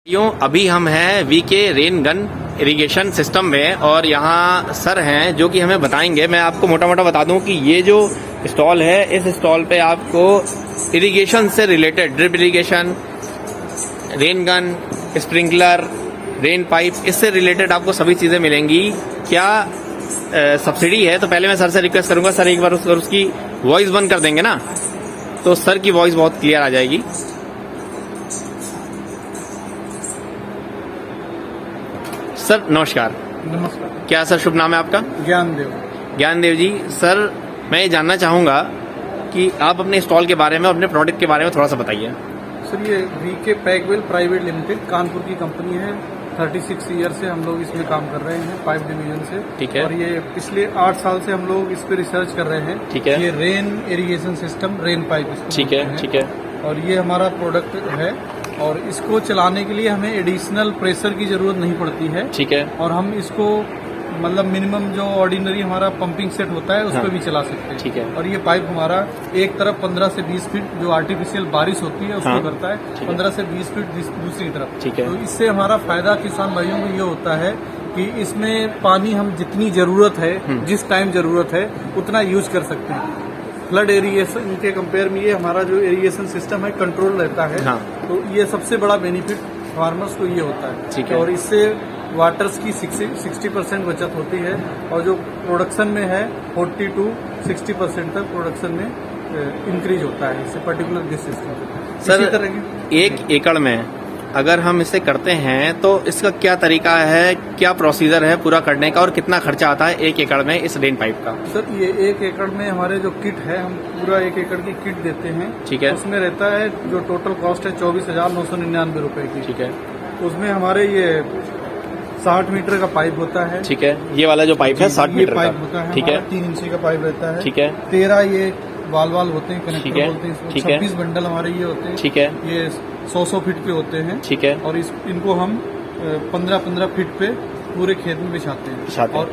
अभी हम हैं वीके रेन गन इरिगेशन सिस्टम में और यहाँ सर हैं जो कि हमें बताएंगे। मैं आपको मोटा मोटा बता दूं कि ये जो स्टॉल है, इस स्टॉल पे आपको इरिगेशन से related drip irrigation, rain gun, sprinkler, rain pipe, इससे रिलेटेड आपको सभी चीज़ें मिलेंगी। क्या सब्सिडी है? तो पहले मैं सर से रिक्वेस्ट करूंगा, सर एक बार उसकी वॉइस बंद कर देंगे ना, तो सर की वॉइस बहुत क्लियर आ जाएगी। सर नमस्कार। नमस्कार। क्या सर शुभ नाम है आपका? ज्ञानदेव। ज्ञानदेव जी, सर मैं ये जानना चाहूँगा कि आप अपने स्टॉल के बारे में और अपने प्रोडक्ट के बारे में थोड़ा सा बताइए। सर ये वीके पैकवेल प्राइवेट लिमिटेड कानपुर की कंपनी है। 36 ईयर से हम लोग इसमें काम कर रहे हैं, पाइप डिवीजन से। ठीक है। और ये पिछले 8 साल से हम लोग इस पे रिसर्च कर रहे हैं। ठीक है। ये rain irrigation system, rain pipe इसको ठीक है। बोलते हैं। ठीक है। और ये हमारा प्रोडक्ट है और इसको चलाने के लिए हमें एडिशनल प्रेशर की जरूरत नहीं पड़ती है। ठीक है। और हम इसको मतलब मिनिमम जो ऑर्डिनरी हमारा पंपिंग सेट होता है उस पर भी चला सकते हैं। ठीक है। और ये पाइप हमारा एक तरफ 15 से 20 फीट जो आर्टिफिशियल बारिश होती है उसको करता है, 15 से 20 फीट दूसरी तरफ। ठीक है। तो इससे हमारा फायदा किसान भाइयों को ये होता है कि इसमें पानी हम जितनी जरूरत है, जिस टाइम जरूरत है उतना यूज कर सकते हैं। फ्लड एरिगेशन के कंपेयर में ये हमारा जो एरिगेशन सिस्टम है कंट्रोल रहता है। तो ये सबसे बड़ा बेनिफिट फार्मर्स को ये होता है। ठीक है। और इससे वाटर्स की 60% बचत होती है और जो प्रोडक्शन में है 40 to 60% तक प्रोडक्शन में इंक्रीज होता है इससे पर्टिकुलर दिस सिस्टम। सर एक एकड़ में अगर हम इसे करते हैं तो इसका क्या तरीका है, क्या प्रोसीजर है पूरा करने का और कितना खर्चा आता है एक एकड़ में इस रेन पाइप का? सर ये 1 एकड़ में हमारे जो किट है, हम पूरा 1 एकड़ की किट देते हैं। ठीक है। उसमें रहता है जो टोटल कॉस्ट है 24,999 रुपए की। ठीक है। उसमें हमारे ये 60 मीटर का पाइप होता है। ठीक है। ये वाला जो पाइप है 60 मीटर पाइप का होता है। ठीक है। 3 इंची का पाइप रहता है। ठीक है। 13 ये वाल होते हैं, ठीक कनेक्टर है। बोलते हैं। ठीक है। 26 बंडल हमारे ये होते हैं। ठीक है। ये 100 फीट पे होते हैं। ठीक है। और इनको हम 15 फीट पे पूरे खेत में बिछाते हैं। और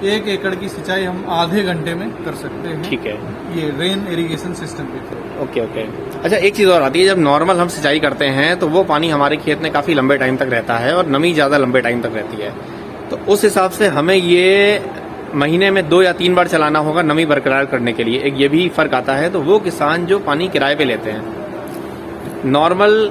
एक एकड़ की सिंचाई हम आधे घंटे में कर सकते हैं। ठीक है। ये रेन इरिगेशन सिस्टम पे। Okay okay. अच्छा एक चीज़ और आती है, जब नॉर्मल हम सिंचाई करते हैं तो वो पानी हमारे खेत में काफ़ी लंबे टाइम तक रहता है और नमी ज़्यादा लंबे टाइम तक रहती है, तो उस हिसाब से हमें ये महीने में 2 या 3 बार चलाना होगा नमी बरकरार करने के लिए। एक ये भी फर्क आता है। तो वो किसान जो पानी किराए पे लेते हैं, नॉर्मल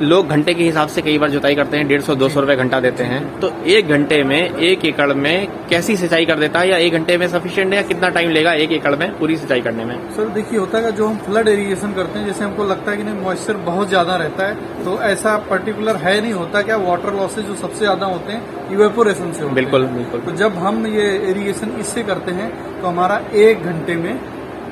लोग घंटे के हिसाब से कई बार जुताई करते हैं, 150-200 रुपए घंटा देते हैं, तो 1 घंटे में 1 एकड़ में कैसी सिंचाई कर देता है, या 1 घंटे में सफिशिएंट है, या कितना टाइम लेगा 1 एकड़ में पूरी सिंचाई करने में? सर देखिए होता है जो हम फ्लड इरिगेशन करते हैं, जैसे हमको लगता है कि नहीं मॉइस्चर बहुत ज्यादा रहता है, तो ऐसा पर्टिकुलर है नहीं होता। क्या वाटर लॉसेज जो सबसे ज्यादा होते हैं इवेपोरेशन से होते हैं। बिल्कुल बिल्कुल। तो जब हम ये इरिगेशन इससे करते हैं तो हमारा 1 घंटे में,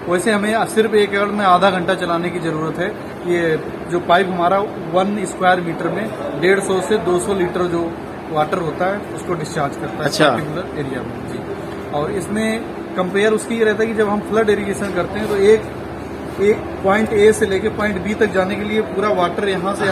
वैसे हमें सिर्फ 1 एकड़ में आधा घंटा चलाने की जरूरत है। ये जो पाइप हमारा 1 स्क्वायर मीटर में 150 से 200 लीटर जो वाटर होता है उसको डिस्चार्ज करता है। अच्छा। पर्टिकुलर एरिया में जी। और इसमें कंपेयर उसकी ये रहता है कि जब हम फ्लड इरिगेशन करते हैं तो एक पॉइंट ए से लेके पॉइंट बी तक जाने के लिए पूरा वाटर यहाँ से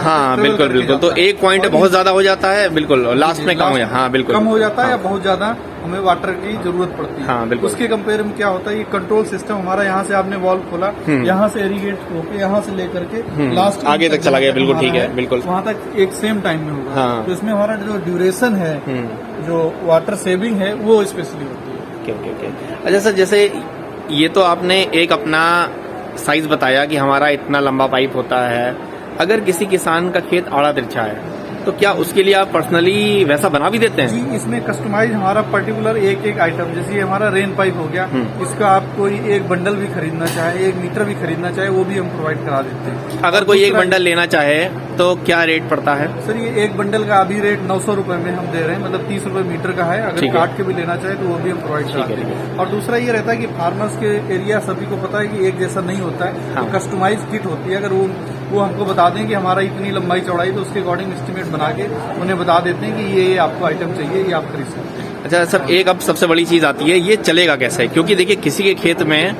बिल्कुल बिल्कुल। तो एक पॉइंट बहुत ज्यादा हो जाता है, बिल्कुल, और लास्ट में कम हो जाता है। बिल्कुल कम हो जाता है या बहुत ज्यादा हमें वाटर की जरूरत पड़ती है। हाँ बिल्कुल। उसके कंपेयर में क्या होता है, ये कंट्रोल सिस्टम हमारा यहाँ से आपने वॉल्व खोला, यहाँ से इरिगेट होके यहाँ से लेकर के लास्ट आगे तक चला गया। बिल्कुल ठीक है। बिल्कुल वहाँ तक एक सेम टाइम में होगा। हाँ। तो इसमें हमारा जो ड्यूरेशन है, जो वाटर सेविंग है, वो स्पेशली होती है। Okay okay. अच्छा सर, जैसे ये तो आपने एक अपना साइज बताया कि हमारा इतना लंबा पाइप होता है, अगर किसी किसान का खेत आड़ा तिरछा है तो क्या उसके लिए आप पर्सनली वैसा बना भी देते हैं? जी, इसमें कस्टमाइज हमारा पर्टिकुलर एक आइटम, जैसे ये हमारा रेन पाइप हो गया, इसका आप कोई एक बंडल भी खरीदना चाहे, 1 मीटर भी खरीदना चाहे, वो भी हम प्रोवाइड करा देते हैं। अगर कोई एक बंडल लेना चाहे तो क्या रेट पड़ता है? सर ये एक बंडल का अभी रेट 900 रुपए में हम दे रहे हैं, मतलब 30 रुपए मीटर का है। अगर काट के भी लेना चाहे तो वो भी हम प्रोवाइड कराते हैं। और दूसरा ये रहता है कि फार्मर्स के एरिया सभी को पता है कि एक जैसा नहीं होता है। तो कस्टमाइज किट होती है, अगर वो हमको बता दें कि हमारा इतनी लंबाई चौड़ाई, तो उसके अकॉर्डिंग एस्टिमेट बना के उन्हें बता देते हैं कि ये आपको आइटम चाहिए, ये आप खरीद सकते हैं। अच्छा सर, एक अब सबसे बड़ी चीज आती है, ये चलेगा कैसे? क्योंकि देखिए किसी के खेत में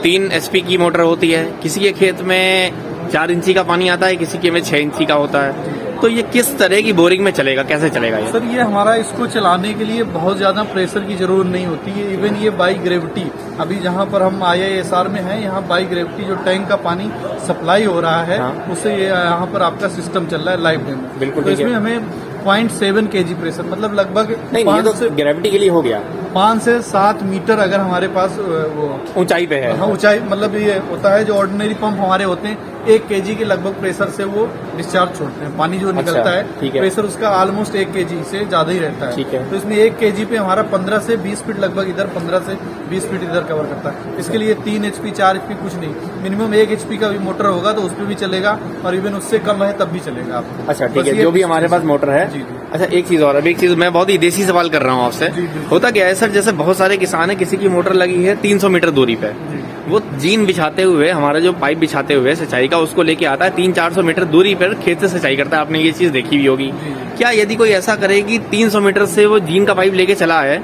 3 HP की मोटर होती है, किसी के खेत में 4 इंची का पानी आता है, किसी के में 6 इंची का होता है। तो ये किस तरह की बोरिंग में चलेगा, कैसे चलेगा ये? सर ये हमारा इसको चलाने के लिए बहुत ज्यादा प्रेशर की जरूरत नहीं होती है। इवन ये बाई ग्रेविटी, अभी जहाँ पर हम IISR में हैं, यहाँ बाई ग्रेविटी जो टैंक का पानी सप्लाई हो रहा है, हाँ। उससे ये यहाँ पर आपका सिस्टम चल रहा है लाइव डेमो। बिल्कुल तो ठीक है। इसमें हमें 0.7 kg प्रेशर, मतलब लगभग नहीं, ये तो ग्रेविटी के लिए हो गया। 5 से 7 मीटर अगर हमारे पास वो ऊंचाई पे है। हाँ ऊंचाई, मतलब ये होता है जो ऑर्डिनरी पंप हमारे होते हैं 1 kg के लगभग प्रेशर से वो डिस्चार्ज छोड़ते हैं, पानी जो निकलता है ठीक है। प्रेशर उसका ऑलमोस्ट 1 kg से ज्यादा ही रहता है। ठीक है। तो इसमें 1 kg पे हमारा 15 से 20 फीट लगभग इधर, 15 से 20 फीट इधर कवर करता है। इसके लिए 3 HP 4 HP कुछ नहीं, मिनिमम 1 HP का भी मोटर होगा तो उस पर भी चलेगा, और इवन उससे कम है तब भी चलेगा आपको। अच्छा ठीक है, जो भी हमारे पास मोटर है। जी जी। अच्छा एक चीज और, अभी एक चीज मैं बहुत ही देसी सवाल कर रहा हूँ आपसे। जी, बिल्कुल। होता क्या है सर, जैसे बहुत सारे किसान है, किसी की मोटर लगी है 300 मीटर दूरी पे, वो जीन बिछाते हुए, हमारा जो पाइप बिछाते हुए सिंचाई का, उसको लेके आता है 300-400 मीटर दूरी पर खेत से सिंचाई करता है। आपने ये चीज देखी भी होगी। क्या यदि कोई ऐसा करे कि 300 मीटर से वो जीन का पाइप लेके चला है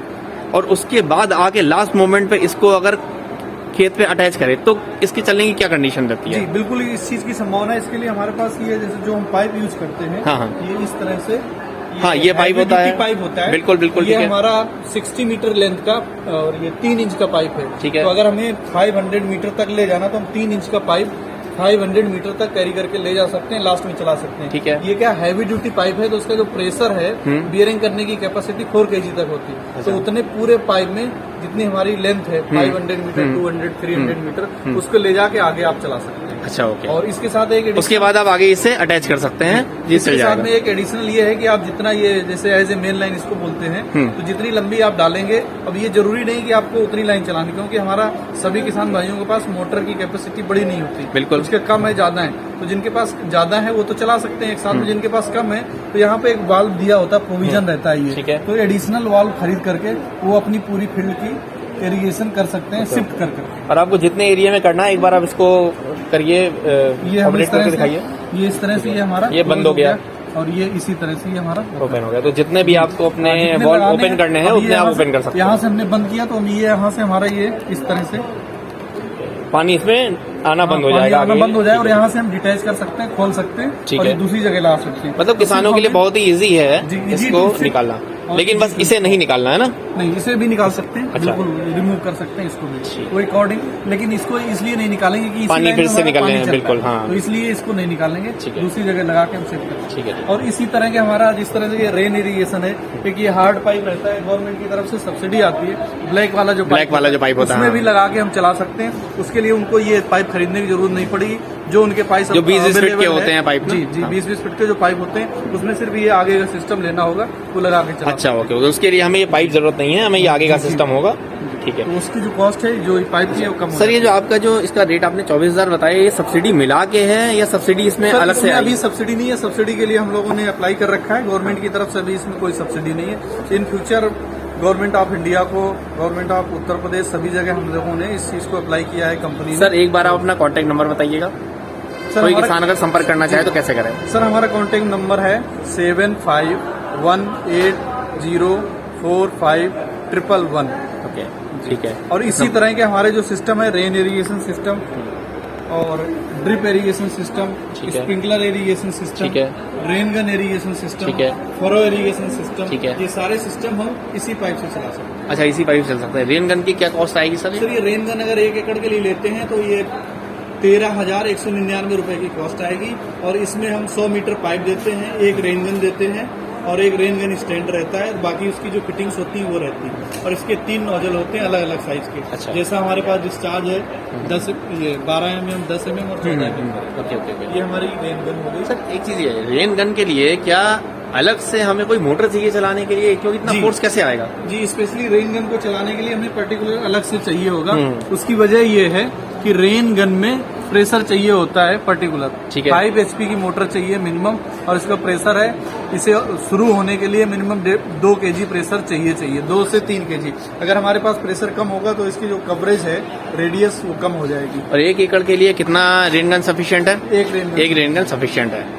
और उसके बाद आके लास्ट मोमेंट पे इसको अगर खेत पे अटैच करे, तो इसके चलने की क्या कंडीशन रहती है? जी बिल्कुल, इस चीज की संभावना है। इसके लिए हमारे पास ये जैसे जो हम पाइप यूज करते हैं, हाँ, हाँ। ये इस तरह से हाँ, ये पाइप होता है। पाइप होता है। बिल्कुल बिल्कुल ये ठीक है। हमारा 60 मीटर लेंथ का और ये 3 इंच का पाइप है। ठीक है। तो अगर हमें 500 मीटर तक ले जाना तो हम 3 इंच का पाइप 500 मीटर तक कैरी करके ले जा सकते हैं, लास्ट में चला सकते हैं। ठीक है। ये क्या हैवी ड्यूटी पाइप है, तो उसका जो प्रेशर है बियरिंग करने की कैपेसिटी 4 kg तक होती है। अच्छा। तो उतने पूरे पाइप में जितनी हमारी लेंथ है 500 मीटर, 200, 300 मीटर, उसको ले जाके आगे आप चला सकते हैं। अच्छा ओके। और इसके साथ एक उसके बाद आप आगे इससे अटैच कर सकते हैं, जिससे इसके साथ जाएगा। में एक एडिशनल ये है कि आप जितना ये जैसे एज ए मेन लाइन इसको बोलते हैं, तो जितनी लंबी आप डालेंगे, अब ये जरूरी नहीं कि आपको उतनी लाइन चलानी, क्योंकि हमारा सभी किसान भाइयों के पास मोटर की कैपेसिटी बड़ी नहीं होती। बिल्कुल। उसके कम है, ज्यादा है। तो जिनके पास ज्यादा है वो तो चला सकते हैं एक साथ में, जिनके पास कम है तो यहाँ पे एक वाल्व दिया होता है, प्रोविजन रहता है ठीक ये। है। तो एडिशनल वाल्व खरीद करके वो अपनी पूरी फील्ड की इरिगेशन कर सकते हैं, शिफ्ट कर करके। और आपको जितने एरिया में करना है, एक बार आप इसको करिए, ये हम ऑपरेट इस तरह करके से, दिखाइए। ये इस तरह से ये हमारा ये बंद हो गया। और ये इसी तरह से ये हमारा ओपन हो गया। तो जितने भी आपको अपने जितने वॉल लगाने ओपन करने हैं अब ये उतने आप यहाँ से- ओपन कर सकते यहाँ हैं। से हमने बंद किया तो हम ये यहाँ से हमारा ये इस तरह से पानी इसमें आना बंद हो पानी जाएगा, आना आगे। बंद हो जाए, और यहाँ से हम डिटैच कर सकते हैं, खोल सकते हैं, ठीक और है। ये दूसरी जगह ला सकते हैं। मतलब किसानों के लिए बहुत ही इजी है जी, easy इसको to- निकालना, और लेकिन बस इसे नहीं निकालना है ना। नहीं, इसे भी निकाल सकते हैं, अच्छा। बिल्कुल रिमूव कर सकते हैं इसको भी कोई अकॉर्डिंग, लेकिन इसको इसलिए नहीं निकालेंगे कि इसी पानी लाइन फिर में से हमारा निकलने पानी हैं, चलता बिल्कुल, है। हाँ। तो इसलिए इसको नहीं निकालेंगे, ठीक है। दूसरी जगह लगा के हम सेट करेंगे। ठीक है। और इसी तरह के हमारा जिस तरह से ये रेन इरिगेशन है, क्योंकि ये हार्ड पाइप रहता है, गवर्नमेंट की तरफ से सब्सिडी आती है, ब्लैक वाला जो ब्लैक वाला जो पाइप होता है, उसमें भी हाँ। लगा के हम चला सकते हैं। उसके लिए उनको ये पाइप खरीदने की जरूरत नहीं पड़ेगी, जो उनके पाइप जो 20-20 फीट के available होते हैं पाइप ना? जी जी, हाँ। 20-20 फीट के जो पाइप होते हैं, उसमें सिर्फ ये आगे का सिस्टम लेना होगा, वो लगा के चला। अच्छा ओके ओके। उसके लिए हमें ये पाइप जरूरत नहीं है, हमें ये आगे का सिस्टम होगा। ठीक है। तो उसकी जो कॉस्ट है, जो पाइप की है, वो कम सर ये जो आपका जो इसका रेट आपने 24,000 बताया, ये सब्सिडी मिला के है या सब्सिडी इसमें अलग से अभी आई? सब्सिडी नहीं है। सब्सिडी के लिए हम लोगों ने अप्लाई कर रखा है गवर्नमेंट की तरफ से, अभी इसमें कोई सब्सिडी नहीं है। In future government of India को, गवर्नमेंट ऑफ उत्तर प्रदेश, सभी जगह हम लोगों ने इस चीज को अप्लाई किया है कंपनी ने। सर एक बार आप अपना कॉन्टेक्ट नंबर बताइएगा, सर, कोई हमारा- किसान अगर संपर्क करना चाहे तो कैसे करें? सर हमारा कॉन्टेक्ट नंबर है 7518045111। ओके ठीक है। और इसी तरह के हमारे जो सिस्टम है, रेन इरिगेशन सिस्टम और ड्रिप इरिगेशन सिस्टम, ठीक है। स्प्रिंकलर इरिगेशन सिस्टम, ठीक है। रेन गन इरिगेशन सिस्टम, ठीक है। फरो इरिगेशन सिस्टम, ठीक है। ये सारे सिस्टम हम इसी पाइप से चला सकते हैं। अच्छा इसी पाइप चल सकता है। रेन गन की क्या कॉस्ट आएगी सर? सर ये रेन गन अगर 1 एकड़ के लिए लेते हैं तो ये 13,199 रुपए की कॉस्ट आएगी, और इसमें हम 100 मीटर पाइप देते हैं, एक रेन गन देते हैं, और एक रेन गन स्टैंड रहता है, बाकी उसकी जो फिटिंग्स होती है वो रहती है, और इसके 3 नोजल होते हैं अलग अलग साइज के। अच्छा। जैसा हमारे पास डिस्चार्ज है 12 mm, 10 mm और 14 mm। Okay okay okay. ये हमारी रेन गन हो गई। सर एक चीज ये है, रेन गन के लिए क्या अलग से हमें कोई मोटर चाहिए चलाने के लिए, क्योंकि इतना जी। फोर्स कैसे आएगा? जी, स्पेशली रेन गन को चलाने के लिए हमें पर्टिकुलर अलग से चाहिए होगा। उसकी वजह ये है कि रेन गन में प्रेशर चाहिए होता है पर्टिकुलर। ठीक है। 5 HP की मोटर चाहिए मिनिमम, और इसका प्रेशर है, इसे शुरू होने के लिए मिनिमम 2 kg प्रेशर चाहिए 2 से 3 kg। अगर हमारे पास प्रेशर कम होगा तो इसकी जो कवरेज है, रेडियस, वो कम हो जाएगी। और 1 एकड़ के लिए कितना रेन गन सफिशिएंट है? एक रेन गन एक रेन गन सफिशिएंट है।